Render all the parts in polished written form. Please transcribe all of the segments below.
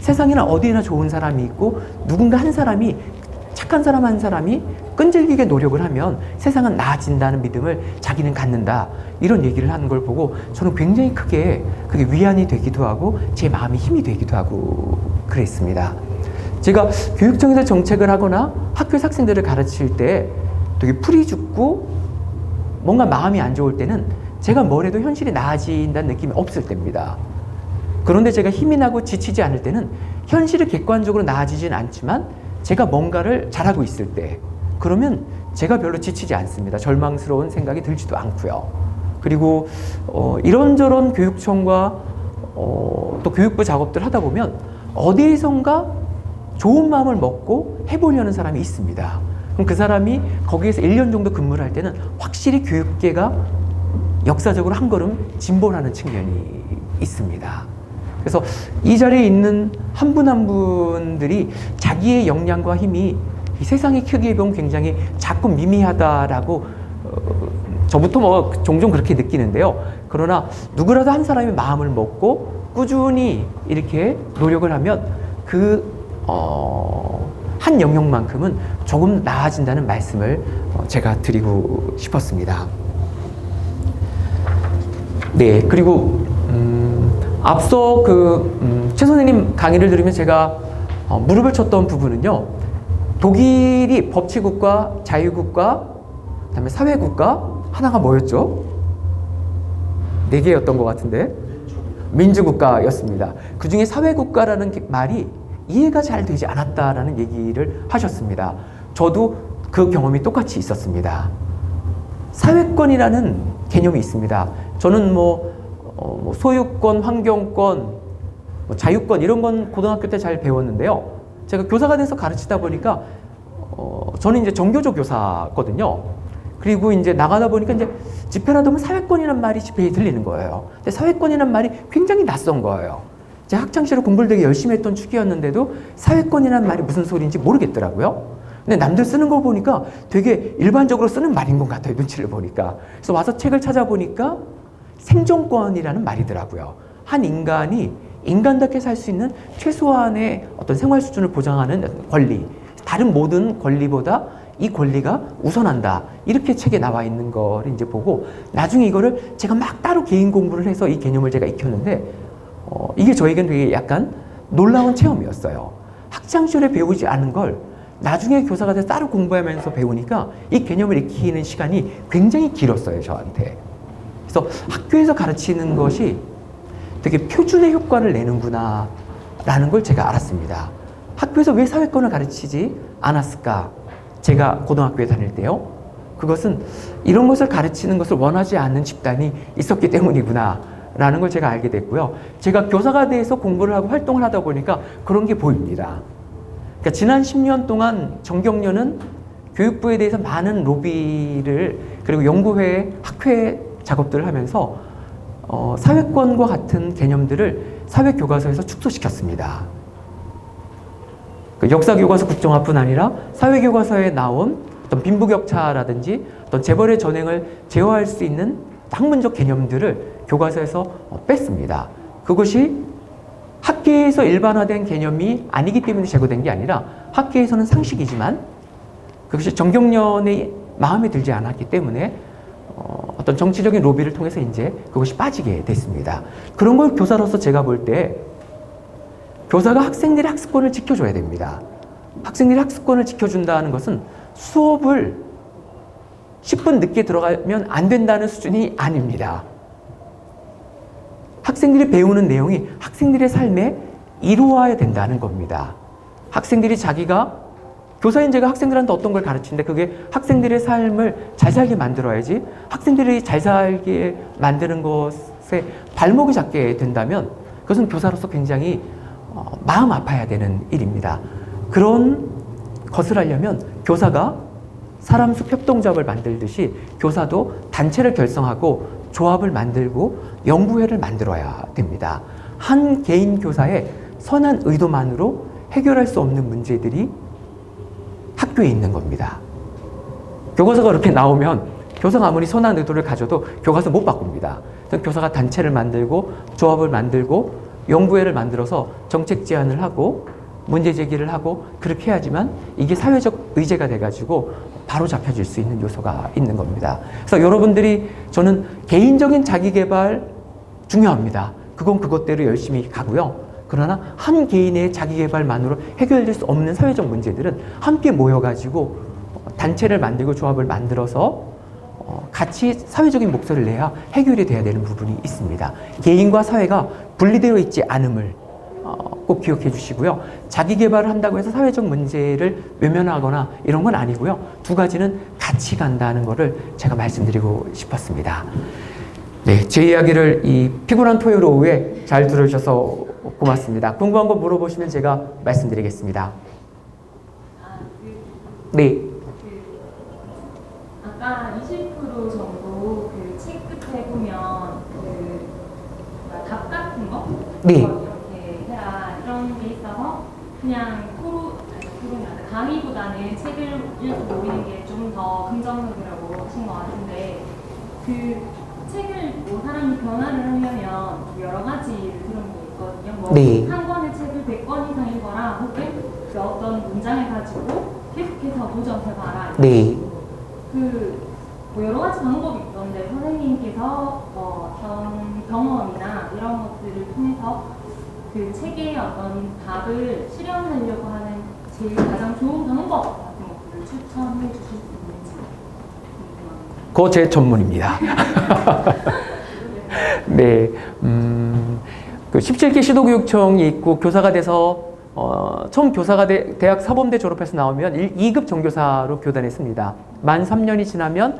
세상에는 어디에나 좋은 사람이 있고 누군가 한 사람이 착한 사람 한 사람이 끈질기게 노력을 하면 세상은 나아진다는 믿음을 자기는 갖는다. 이런 얘기를 하는 걸 보고 저는 굉장히 크게 그게 위안이 되기도 하고 제 마음이 힘이 되기도 하고 그랬습니다. 제가 교육청에서 정책을 하거나 학교에서 학생들을 가르칠 때 되게 풀이 죽고 뭔가 마음이 안 좋을 때는 제가 뭘 해도 현실이 나아진다는 느낌이 없을 때입니다. 그런데 제가 힘이 나고 지치지 않을 때는 현실이 객관적으로 나아지진 않지만 제가 뭔가를 잘하고 있을 때 그러면 제가 별로 지치지 않습니다. 절망스러운 생각이 들지도 않고요. 그리고 이런저런 교육청과 또 교육부 작업들 하다 보면 어디선가 좋은 마음을 먹고 해보려는 사람이 있습니다. 그럼 그 사람이 거기에서 1년 정도 근무를 할 때는 확실히 교육계가 역사적으로 한 걸음 진보하는 측면이 있습니다. 그래서 이 자리에 있는 한 분 한 분들이 자기의 역량과 힘이 이 세상의 크기에 보면 굉장히 작고 미미하다라고 저부터 뭐 종종 그렇게 느끼는데요. 그러나 누구라도 한 사람이 마음을 먹고 꾸준히 이렇게 노력을 하면 한 영역만큼은 조금 나아진다는 말씀을 제가 드리고 싶었습니다. 네, 그리고 앞서 최 선생님 강의를 들으면 제가 무릎을 쳤던 부분은요. 독일이 법치국가, 자유국가, 그다음에 사회국가 하나가 뭐였죠? 4개였던 것 같은데 민주국가였습니다. 그 중에 사회국가라는 말이 이해가 잘 되지 않았다라는 얘기를 하셨습니다. 저도 그 경험이 똑같이 있었습니다. 사회권이라는 개념이 있습니다. 저는 소유권, 환경권, 자유권 이런 건 고등학교 때 잘 배웠는데요. 제가 교사가 돼서 가르치다 보니까 저는 이제 정교조 교사거든요. 그리고 이제 나가다 보니까 이제 집회나 보면 사회권이란 말이 집회에 들리는 거예요. 근데 사회권이란 말이 굉장히 낯선 거예요. 제가 학창시절에 공부를 되게 열심히 했던 축이었는데도 사회권이란 말이 무슨 소리인지 모르겠더라고요. 근데 남들 쓰는 거 보니까 되게 일반적으로 쓰는 말인 것 같아요. 눈치를 보니까. 그래서 와서 책을 찾아보니까 생존권이라는 말이더라고요. 한 인간이 인간답게 살 수 있는 최소한의 어떤 생활 수준을 보장하는 권리, 다른 모든 권리보다 이 권리가 우선한다. 이렇게 책에 나와 있는 거를 이제 보고 나중에 이거를 제가 막 따로 개인 공부를 해서 이 개념을 제가 익혔는데 이게 저에게는 되게 약간 놀라운 체험이었어요. 학창시절에 배우지 않은 걸 나중에 교사가 돼서 따로 공부하면서 배우니까 이 개념을 익히는 시간이 굉장히 길었어요, 저한테. 그래서 학교에서 가르치는 것이 되게 표준의 효과를 내는구나 라는 걸 제가 알았습니다. 학교에서 왜 사회권을 가르치지 않았을까? 제가 고등학교에 다닐 때요. 그것은 이런 것을 가르치는 것을 원하지 않는 집단이 있었기 때문이구나 라는 걸 제가 알게 됐고요. 제가 교사가 돼서 공부를 하고 활동을 하다 보니까 그런 게 보입니다. 그러니까 지난 10년 동안 정경련은 교육부에 대해서 많은 로비를 그리고 연구회, 학회 작업들을 하면서 사회권과 같은 개념들을 사회교과서에서 축소시켰습니다. 그 역사교과서 국정화뿐 아니라 사회교과서에 나온 어떤 빈부격차라든지 어떤 재벌의 전횡을 제어할 수 있는 학문적 개념들을 교과서에서 뺐습니다. 그것이 학계에서 일반화된 개념이 아니기 때문에 제거된 게 아니라 학계에서는 상식이지만 그것이 정경련의 마음에 들지 않았기 때문에 어떤 정치적인 로비를 통해서 이제 그것이 빠지게 됐습니다. 그런 걸 교사로서 제가 볼 때 교사가 학생들의 학습권을 지켜줘야 됩니다. 학생들의 학습권을 지켜준다는 것은 수업을 10분 늦게 들어가면 안 된다는 수준이 아닙니다. 학생들이 배우는 내용이 학생들의 삶에 이루어야 된다는 겁니다. 학생들이 자기가 교사인 제가 학생들한테 어떤 걸 가르치는데 그게 학생들의 삶을 잘 살게 만들어야지 학생들이 잘 살게 만드는 것에 발목이 잡게 된다면 그것은 교사로서 굉장히 마음 아파야 되는 일입니다. 그런 것을 하려면 교사가 사람 수 협동조합을 만들듯이 교사도 단체를 결성하고 조합을 만들고 연구회를 만들어야 됩니다. 한 개인 교사의 선한 의도만으로 해결할 수 없는 문제들이 학교에 있는 겁니다. 교과서가 그렇게 나오면 교사가 아무리 선한 의도를 가져도 교과서 못 바꿉니다. 교사가 단체를 만들고 조합을 만들고 연구회를 만들어서 정책 제안을 하고 문제 제기를 하고 그렇게 해야지만 이게 사회적 의제가 돼가지고 바로 잡혀질 수 있는 요소가 있는 겁니다. 그래서 여러분들이 저는 개인적인 자기 개발 중요합니다. 그건 그것대로 열심히 가고요. 그러나 한 개인의 자기 개발만으로 해결될 수 없는 사회적 문제들은 함께 모여가지고 단체를 만들고 조합을 만들어서 같이 사회적인 목소리를 내야 해결이 돼야 되는 부분이 있습니다. 개인과 사회가 분리되어 있지 않음을 꼭 기억해 주시고요. 자기 개발을 한다고 해서 사회적 문제를 외면하거나 이런 건 아니고요. 두 가지는 같이 간다는 것을 제가 말씀드리고 싶었습니다. 네, 제 이야기를 이 피곤한 토요일 오후에 잘 들어주셔서 고맙습니다. 궁금한 거 물어보시면 제가 말씀드리겠습니다. 네. 아까 20% 정도 그 책 끝에 보면 답 같은 거? 네. 이렇게 해라 이런 게 있어서 그냥 토론이 아니라 강의보다는 책을 읽고 모이는 게 좀 더 긍정적이라고 하신 것 같은데 그 책을 뭐 사람이 변화를 하려면 여러 가지를 들은 게 있거든요. 뭐 네. 한 권의 책을 100권 이상 읽어라 혹은 그 어떤 문장을 가지고 계속해서 도전해봐라. 네. 뭐 여러 가지 방법이 있던데 선생님께서 어떤 경험이나 이런 것들을 통해서 그 책의 어떤 답을 실현하려고 하는 제일 가장 좋은 방법 같은 것들을 추천해 주실 수 있는지 궁금합니다. 그거 제 전문입니다. 네, 그 17기 시도교육청이 있고 교사가 돼서 처음 교사가 대학 사범대 졸업해서 나오면 2급 정교사로 교단했습니다. 만 3년이 지나면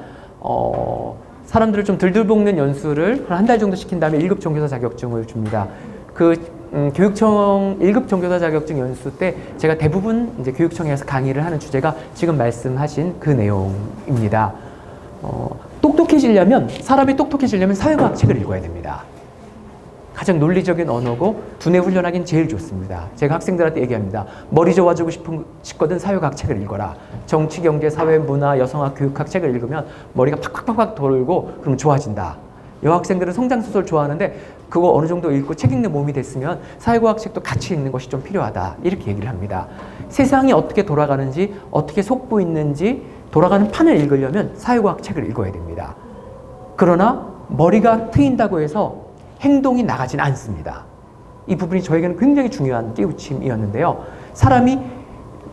사람들을 좀 들들 볶는 연수를 한 달 정도 시킨 다음에 1급 정교사 자격증을 줍니다. 교육청 1급 정교사 자격증 연수 때 제가 대부분 이제 교육청에서 강의를 하는 주제가 지금 말씀하신 그 내용입니다. 사람이 똑똑해지려면 사회과학 책을 읽어야 됩니다. 가장 논리적인 언어고 두뇌 훈련하기는 제일 좋습니다. 제가 학생들한테 얘기합니다. 머리 좋아지고 싶거든 사회과학 책을 읽어라. 정치, 경제, 사회, 문화, 여성학, 교육학 책을 읽으면 머리가 팍팍팍팍 돌고 그럼 좋아진다. 여학생들은 성장소설 좋아하는데 그거 어느 정도 읽고 책 읽는 몸이 됐으면 사회과학 책도 같이 읽는 것이 좀 필요하다. 이렇게 얘기를 합니다. 세상이 어떻게 돌아가는지 어떻게 속고 있는지 돌아가는 판을 읽으려면 사회과학 책을 읽어야 됩니다. 그러나 머리가 트인다고 해서 행동이 나가진 않습니다. 이 부분이 저에게는 굉장히 중요한 깨우침이었는데요. 사람이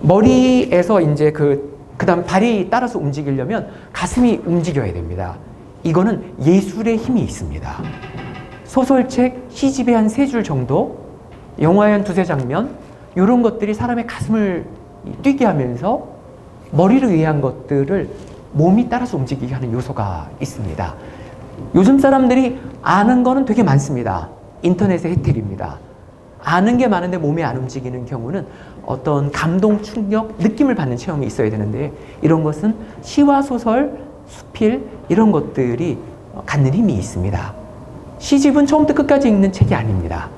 머리에서 이제 그다음 발이 따라서 움직이려면 가슴이 움직여야 됩니다. 이거는 예술의 힘이 있습니다. 소설책, 시집의 한 3줄 정도, 영화의 한 2-3 장면, 이런 것들이 사람의 가슴을 뛰게 하면서 머리를 위한 것들을 몸이 따라서 움직이게 하는 요소가 있습니다. 요즘 사람들이 아는 거는 되게 많습니다. 인터넷의 혜택입니다. 아는 게 많은데 몸이 안 움직이는 경우는 어떤 감동, 충격, 느낌을 받는 체험이 있어야 되는데 이런 것은 시와 소설, 수필 이런 것들이 갖는 힘이 있습니다. 시집은 처음부터 끝까지 읽는 책이 아닙니다.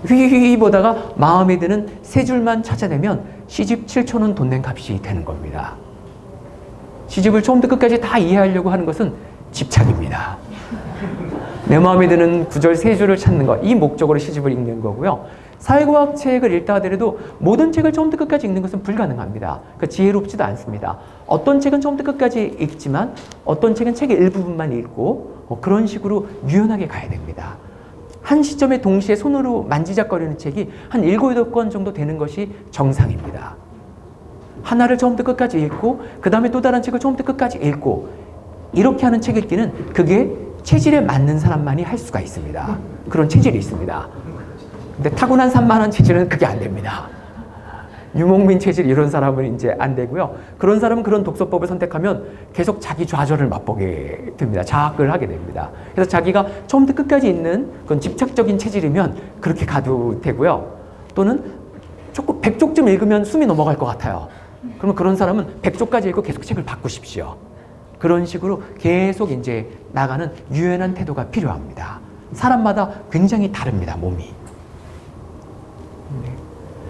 휘휘휘 보다가 마음에 드는 3줄만 찾아내면 시집 7,000원 돈 낸 값이 되는 겁니다. 시집을 처음부터 끝까지 다 이해하려고 하는 것은 집착입니다. 내 마음에 드는 구절 3줄을 찾는 것, 이 목적으로 시집을 읽는 거고요. 사회과학 책을 읽다 하더라도 모든 책을 처음부터 끝까지 읽는 것은 불가능합니다. 그러니까 지혜롭지도 않습니다. 어떤 책은 처음부터 끝까지 읽지만 어떤 책은 책의 일부분만 읽고 그런 식으로 유연하게 가야 됩니다. 한 시점에 동시에 손으로 만지작거리는 책이 한 7, 8권 정도 되는 것이 정상입니다. 하나를 처음부터 끝까지 읽고 그 다음에 또 다른 책을 처음부터 끝까지 읽고 이렇게 하는 책 읽기는 그게 체질에 맞는 사람만이 할 수가 있습니다. 그런 체질이 있습니다. 근데 타고난 산만한 체질은 그게 안 됩니다. 유목민 체질 이런 사람은 이제 안 되고요. 그런 사람은 그런 독서법을 선택하면 계속 자기 좌절을 맛보게 됩니다. 자학을 하게 됩니다. 그래서 자기가 처음부터 끝까지 읽는 그런 집착적인 체질이면 그렇게 가도 되고요. 또는 조금 100쪽쯤 읽으면 숨이 넘어갈 것 같아요. 그러면 그런 사람은 100쪽까지 읽고 계속 책을 바꾸십시오. 그런 식으로 계속 이제 나가는 유연한 태도가 필요합니다. 사람마다 굉장히 다릅니다, 몸이. 네.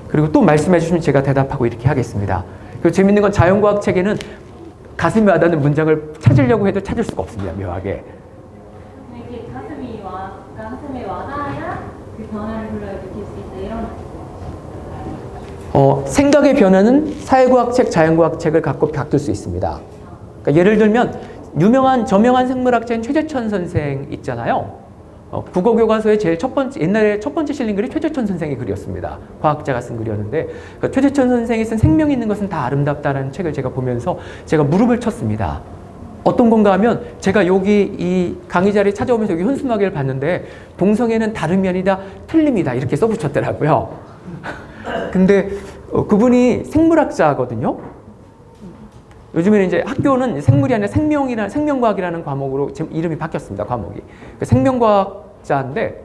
그리고 또 말씀해 주시면 제가 대답하고 이렇게 하겠습니다. 그리고 재밌는 건 자연과학 책에는 가슴에 와닿는 문장을 찾으려고 해도 찾을 수가 없습니다, 묘하게. 이렇게 가슴에 와닿아야 그 변화를 불러일으키는 생각의 변화는 사회과학책, 자연과학책을 갖고 바뀔 수 있습니다. 그러니까 예를 들면 저명한 생물학자인 최재천 선생 있잖아요. 국어 교과서의 제일 옛날에 첫 번째 실린 글이 최재천 선생의 글이었습니다. 과학자가 쓴 글이었는데, 그러니까 최재천 선생이 쓴 생명이 있는 것은 다 아름답다라는 책을 제가 보면서 제가 무릎을 쳤습니다. 어떤 건가 하면 제가 여기 이 강의 자리에 찾아오면서 여기 현수막을 봤는데 동성애는 다름이 아니다 틀림이다 이렇게 써붙였더라고요. 근데 그분이 생물학자거든요. 요즘에는 이제 학교는 생물이 아니라 생명과학이라는 과목으로 지금 이름이 바뀌었습니다. 과목이. 생명과학자인데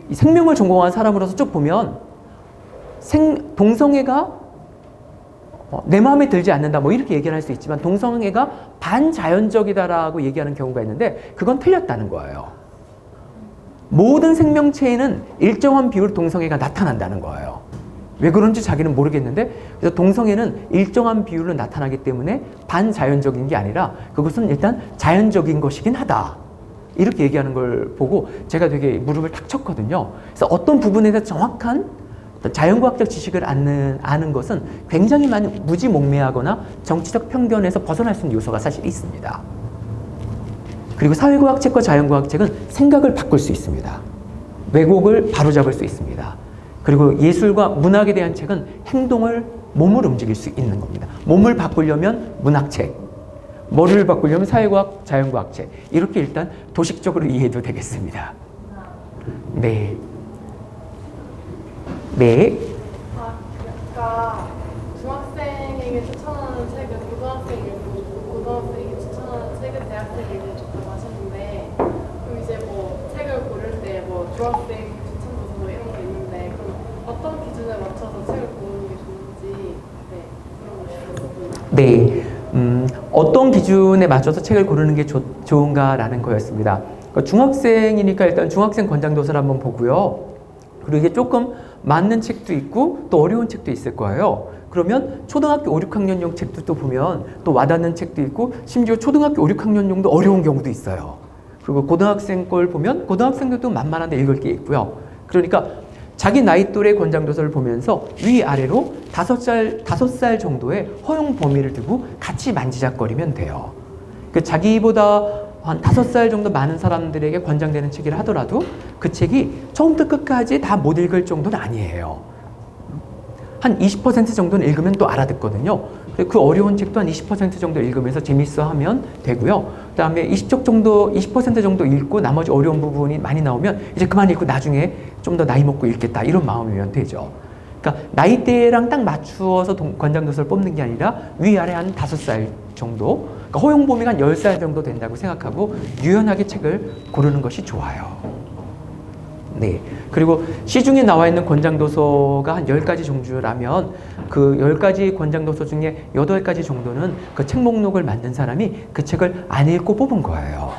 이 생명을 전공한 사람으로서 쭉 보면 동성애가 내 마음에 들지 않는다 뭐 이렇게 얘기를 할 수 있지만 동성애가 반자연적이다라고 얘기하는 경우가 있는데 그건 틀렸다는 거예요. 모든 생명체에는 일정한 비율 동성애가 나타난다는 거예요. 왜 그런지 자기는 모르겠는데 그래서 동성애는 일정한 비율로 나타나기 때문에 반자연적인 게 아니라 그것은 일단 자연적인 것이긴 하다. 이렇게 얘기하는 걸 보고 제가 되게 무릎을 탁 쳤거든요. 그래서 어떤 부분에 대해서 정확한 자연과학적 지식을 아는 것은 굉장히 많이 무지몽매하거나 정치적 편견에서 벗어날 수 있는 요소가 사실 있습니다. 그리고 사회과학책과 자연과학책은 생각을 바꿀 수 있습니다. 왜곡을 바로잡을 수 있습니다. 그리고 예술과 문학에 대한 책은 몸을 움직일 수 있는 겁니다. 몸을 바꾸려면 문학책, 머리를 바꾸려면 사회과학, 자연과학책. 이렇게 일단 도식적으로 이해해도 되겠습니다. 네. 네. 아까 중학생에게 추천하는 책은 고등학생에게 좋고 고등학생에게 추천하는 책은 대학생에게 좋다고 하셨는데 그럼 이제 뭐 책을 고를 때 뭐 중학생 추천 도서 뭐 이런 게 있는데 그럼 어떤 기준에 맞춰서 책을 고르는 게 좋은지 물어보고 싶었습니다. 네. 어떤 기준에 맞춰서 책을 고르는 게 좋은가라는 거였습니다. 그러니까 중학생이니까 일단 중학생 권장도서를 한번 보고요. 그리고 이게 조금 맞는 책도 있고 또 어려운 책도 있을 거예요. 그러면 초등학교 5, 6학년용 책도 또 보면 또 와닿는 책도 있고 심지어 초등학교 5, 6학년용도 어려운 경우도 있어요. 그리고 고등학생 걸 보면 고등학생들도 만만한데 읽을 게 있고요. 그러니까 자기 나이 또래 권장도서를 보면서 위아래로 5살 정도의 허용 범위를 두고 같이 만지작거리면 돼요. 자기보다 한 5살 정도 많은 사람들에게 권장되는 책이라 하더라도 그 책이 처음부터 끝까지 다 못 읽을 정도는 아니에요. 한 20% 정도는 읽으면 또 알아듣거든요. 그 어려운 책도 한 20% 정도 읽으면서 재밌어 하면 되고요. 그 다음에 20% 정도 읽고 나머지 어려운 부분이 많이 나오면 이제 그만 읽고 나중에 좀 더 나이 먹고 읽겠다 이런 마음이면 되죠. 그러니까 나이대랑 딱 맞추어서 권장도서를 뽑는 게 아니라 위아래 한 5살 정도, 그러니까 허용 범위가 한 10살 정도 된다고 생각하고 유연하게 책을 고르는 것이 좋아요. 네. 그리고 시중에 나와 있는 권장도서가 한 10가지 종류라면 그 10가지 권장도서 중에 8가지 정도는 그 책 목록을 만든 사람이 그 책을 안 읽고 뽑은 거예요.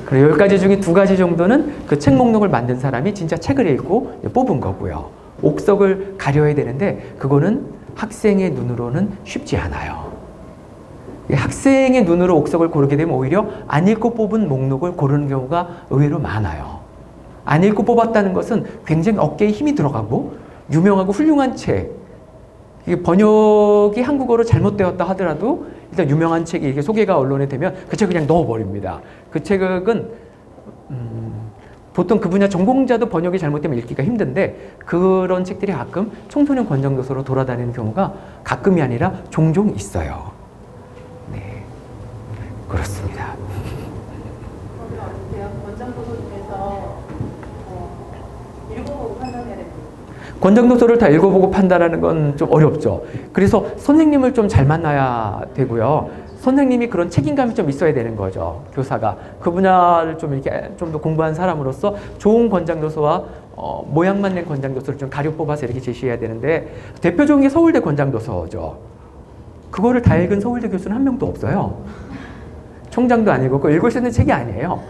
그리고 10가지 중에 2가지 정도는 그 책 목록을 만든 사람이 진짜 책을 읽고 뽑은 거고요. 옥석을 가려야 되는데 그거는 학생의 눈으로는 쉽지 않아요. 학생의 눈으로 옥석을 고르게 되면 오히려 안 읽고 뽑은 목록을 고르는 경우가 의외로 많아요. 안 읽고 뽑았다는 것은 굉장히 어깨에 힘이 들어가고 유명하고 훌륭한 책, 이게 번역이 한국어로 잘못되었다 하더라도 일단 유명한 책이 이렇게 소개가 언론에 되면 그 책 그냥 넣어버립니다. 그 책은 보통 그 분야 전공자도 번역이 잘못되면 읽기가 힘든데 그런 책들이 가끔 청소년 권장도서로 돌아다니는 경우가 가끔이 아니라 종종 있어요. 네, 그렇습니다. 그러면 대학 권장도서 중에서 읽어보고 판단해야 됩니다. 권장도서를 다 읽어보고 판단하는 건 좀 어렵죠. 그래서 선생님을 좀 잘 만나야 되고요. 선생님이 그런 책임감이 좀 있어야 되는 거죠. 교사가. 그 분야를 좀 이렇게 좀 더 공부한 사람으로서 좋은 권장도서와 모양만 낸 권장도서를 좀 가려 뽑아서 이렇게 제시해야 되는데 대표적인 게 서울대 권장도서죠. 그거를 다 읽은 서울대 교수는 한 명도 없어요. 총장도 안 읽었고 읽을 수 있는 책이 아니에요.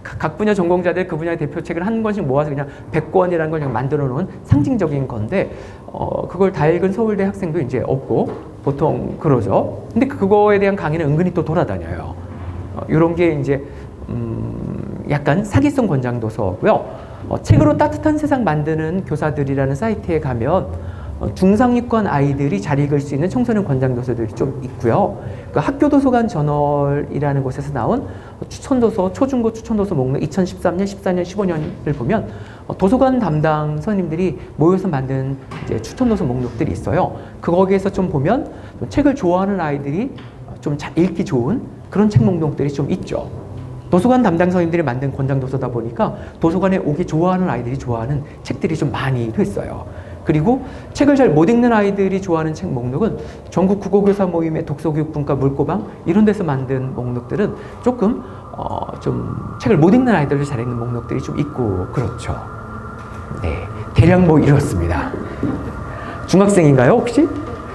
각 분야 전공자들 그 분야의 대표책을 한 권씩 모아서 그냥 100권이라는 걸 그냥 만들어 놓은 상징적인 건데 그걸 다 읽은 서울대 학생도 이제 없고 보통 그러죠. 근데 그거에 대한 강의는 은근히 또 돌아다녀요. 이런 게 이제 약간 사기성 권장도서고요. 책으로 따뜻한 세상 만드는 교사들이라는 사이트에 가면 중상위권 아이들이 잘 읽을 수 있는 청소년 권장 도서들이 좀 있고요. 그 학교 도서관 저널이라는 곳에서 나온 추천도서, 초중고 추천도서 목록 2013년, 14년, 15년을 보면 도서관 담당 선생님들이 모여서 만든 이제 추천도서 목록들이 있어요. 거기에서 좀 보면 책을 좋아하는 아이들이 좀 잘 읽기 좋은 그런 책 목록들이 좀 있죠. 도서관 담당 선생님들이 만든 권장 도서다 보니까 도서관에 오기 좋아하는 아이들이 좋아하는 책들이 좀 많이 됐어요. 그리고 책을 잘 못 읽는 아이들이 좋아하는 책 목록은 전국 국어교사 모임의 독서교육분과 물고방 이런 데서 만든 목록들은 조금 좀 책을 못 읽는 아이들을 잘 읽는 목록들이 좀 있고 그렇죠. 네, 대략 뭐 이렇습니다. 중학생인가요 혹시?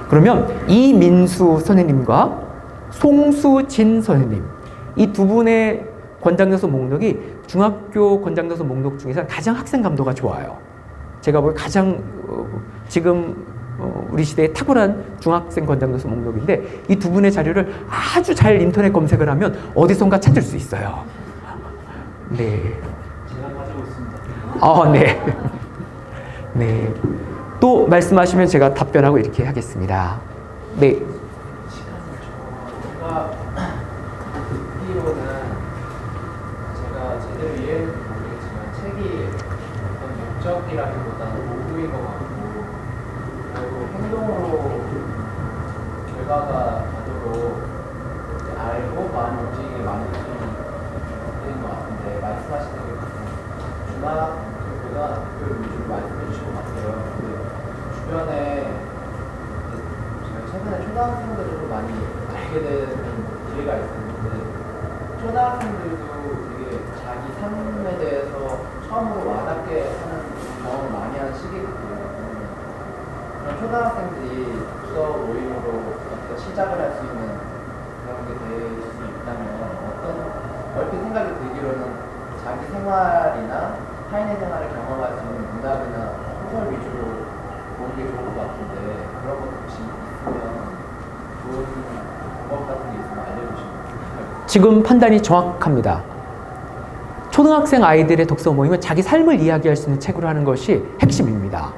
그러면 이민수 선생님과 송수진 선생님 이 두 분의 권장도서 목록이 중학교 권장도서 목록 중에서 가장 학생 감도가 좋아요. 제가 보기에 가장 지금 우리 시대에 탁월한 중학생 권장도서 목록인데 이 두 분의 자료를 아주 잘 인터넷 검색을 하면 어디선가 찾을 수 있어요. 네. 제가 가지고 있습니다. 네. 네. 또 말씀하시면 제가 답변하고 이렇게 하겠습니다. 네. 제가 듣기로는 제가 제대로 이해를 모르겠지만 책이 어떤 목적이라기보다는 도구인 것 같고 그리고 행동으로 결과가 가도록 알고 많이 움직이게 만드는 것 같은데 말씀하시는 게 중학교보다 위주로 말씀해 주신 것 같아요. 근데 주변에 제가 최근에 초등학생들을 좀 많이 알게 되는 기회가 있었는데 초등학생들도 되게 자기 삶에 대해서 처음으로 와닿게 하는 경험을 많이 하는 시기거든요. 그런 초등학생들이 독서 모임으로 어떤 시작을 할 수 있는 그런 게 될 수 있다면 어떤 얼핏 생각이 들기로는 자기 생활이나 타인의 생활을 경험할 수 있는 문학이나 소설 위주로 보는 게 좋을 것 같은데 그런 것 혹시 있으면 좋은 방법 같은 게 있으면 알려주시면 좋겠어요. 지금 판단이 정확합니다. 초등학생 아이들의 독서 모임은 자기 삶을 이야기할 수 있는 책으로 하는 것이 핵심입니다.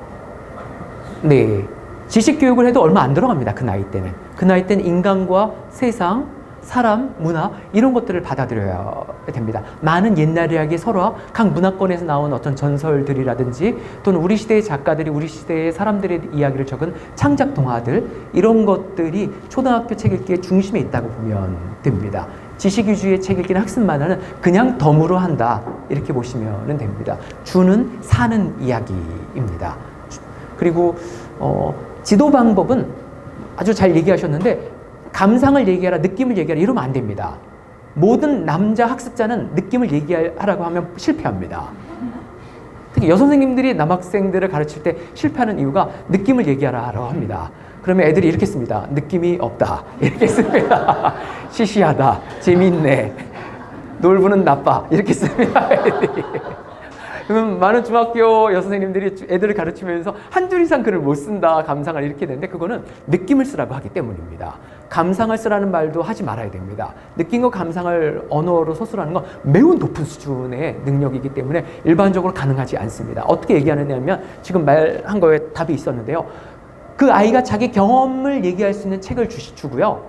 네. 지식 교육을 해도 얼마 안 들어갑니다. 그 나이 때는. 그 나이 때는 인간과 세상, 사람, 문화 이런 것들을 받아들여야 됩니다. 많은 옛날 이야기 설화, 각 문화권에서 나온 어떤 전설들이라든지 또는 우리 시대의 작가들이 우리 시대의 사람들의 이야기를 적은 창작 동화들 이런 것들이 초등학교 책 읽기의 중심에 있다고 보면 됩니다. 지식 위주의 책 읽기는 학습 만화는 그냥 덤으로 한다 이렇게 보시면 됩니다. 주는 사는 이야기입니다. 그리고 지도 방법은 아주 잘 얘기하셨는데 감상을 얘기하라, 느낌을 얘기하라 이러면 안 됩니다. 모든 남자 학습자는 느낌을 얘기하라고 하면 실패합니다. 특히 여선생님들이 남학생들을 가르칠 때 실패하는 이유가 느낌을 얘기하라고 합니다. 그러면 애들이 이렇게 씁니다. 느낌이 없다. 이렇게 씁니다. 시시하다. 재미있네. 놀부는 나빠. 이렇게 씁니다. 애들이. 그럼 많은 중학교 여선생님들이 애들을 가르치면서 한 줄 이상 글을 못 쓴다, 감상을 이렇게 되는데 그거는 느낌을 쓰라고 하기 때문입니다. 감상을 쓰라는 말도 하지 말아야 됩니다. 느낌과 감상을 언어로 서술하는 건 매우 높은 수준의 능력이기 때문에 일반적으로 가능하지 않습니다. 어떻게 얘기하느냐면 지금 말한 거에 답이 있었는데요. 그 아이가 자기 경험을 얘기할 수 있는 책을 주고요.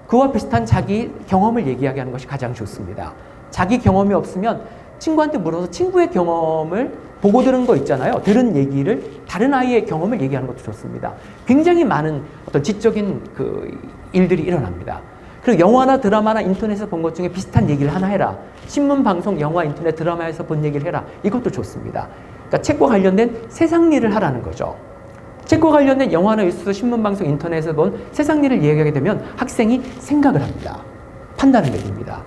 그와 비슷한 자기 경험을 얘기하게 하는 것이 가장 좋습니다. 자기 경험이 없으면 친구한테 물어서 친구의 경험을 보고 들은 거 있잖아요. 들은 얘기를 다른 아이의 경험을 얘기하는 것도 좋습니다. 굉장히 많은 어떤 지적인 그 일들이 일어납니다. 그리고 영화나 드라마나 인터넷에서 본 것 중에 비슷한 얘기를 하나 해라. 신문, 방송, 영화, 인터넷, 드라마에서 본 얘기를 해라. 이것도 좋습니다. 그러니까 책과 관련된 세상 일을 하라는 거죠. 책과 관련된 영화나 뉴스, 신문, 방송, 인터넷에서 본 세상 일을 이야기하게 되면 학생이 생각을 합니다. 판단을 내립니다.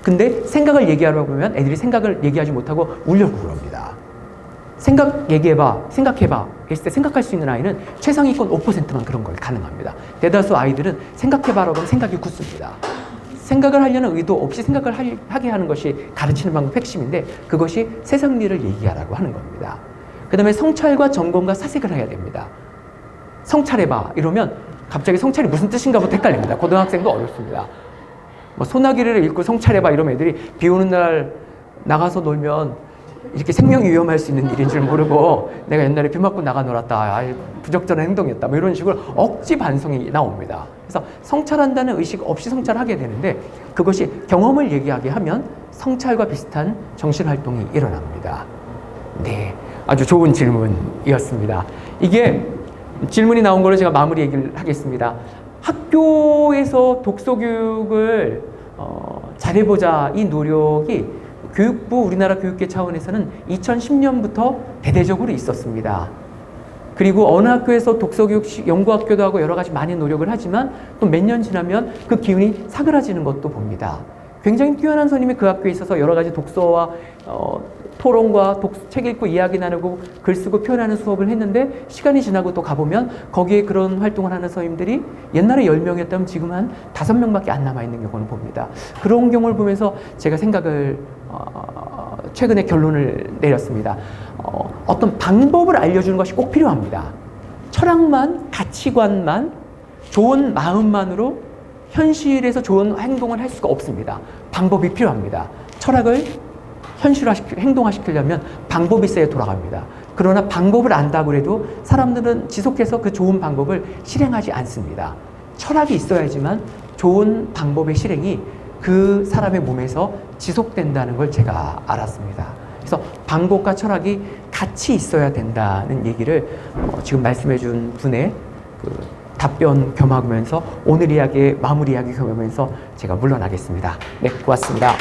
근데 생각을 얘기하려고 하면 애들이 생각을 얘기하지 못하고 울려고 그럽니다. 생각 얘기해봐, 생각해봐 했을 때 생각할 수 있는 아이는 최상위권 5%만 그런 걸 가능합니다. 대다수 아이들은 생각해봐라고 하면 생각이 굳습니다. 생각을 하려는 의도 없이 생각을 하게 하는 것이 가르치는 방법 핵심인데 그것이 세상 일을 얘기하라고 하는 겁니다. 그 다음에 성찰과 점검과 사색을 해야 됩니다. 성찰해봐 이러면 갑자기 성찰이 무슨 뜻인가 부터 헷갈립니다. 고등학생도 어렵습니다. 뭐 소나기를 읽고 성찰해봐 이러면 애들이 비 오는 날 나가서 놀면 이렇게 생명이 위험할 수 있는 일인 줄 모르고 내가 옛날에 비 맞고 나가 놀았다. 아이, 부적절한 행동이었다. 뭐 이런 식으로 억지 반성이 나옵니다. 그래서 성찰한다는 의식 없이 성찰하게 되는데 그것이 경험을 얘기하게 하면 성찰과 비슷한 정신활동이 일어납니다. 네, 아주 좋은 질문이었습니다. 이게 질문이 나온 걸로 제가 마무리 얘기를 하겠습니다. 학교에서 독서교육을 잘해보자 이 노력이 교육부 우리나라 교육계 차원에서는 2010년부터 대대적으로 있었습니다. 그리고 어느 학교에서 독서교육 연구학교도 하고 여러 가지 많이 노력을 하지만 또 몇 년 지나면 그 기운이 사그라지는 것도 봅니다. 굉장히 뛰어난 선생님이 그 학교에 있어서 여러 가지 독서와 토론과 책 읽고 이야기 나누고 글 쓰고 표현하는 수업을 했는데 시간이 지나고 또 가보면 거기에 그런 활동을 하는 선생님들이 옛날에 10명이었다면 지금 한 5명밖에 안 남아있는 경우는 봅니다. 그런 경우를 보면서 제가 생각을 최근에 결론을 내렸습니다. 어떤 방법을 알려주는 것이 꼭 필요합니다. 철학만, 가치관만, 좋은 마음만으로 현실에서 좋은 행동을 할 수가 없습니다. 방법이 필요합니다. 철학을 행동화시키려면 방법이 있어야 돌아갑니다. 그러나 방법을 안다고 해도 사람들은 지속해서 그 좋은 방법을 실행하지 않습니다. 철학이 있어야지만 좋은 방법의 실행이 그 사람의 몸에서 지속된다는 걸 제가 알았습니다. 그래서 방법과 철학이 같이 있어야 된다는 얘기를 지금 말씀해 준 분의 그 답변 겸하면서 오늘 이야기의 마무리 이야기 겸하면서 제가 물러나겠습니다. 네, 고맙습니다.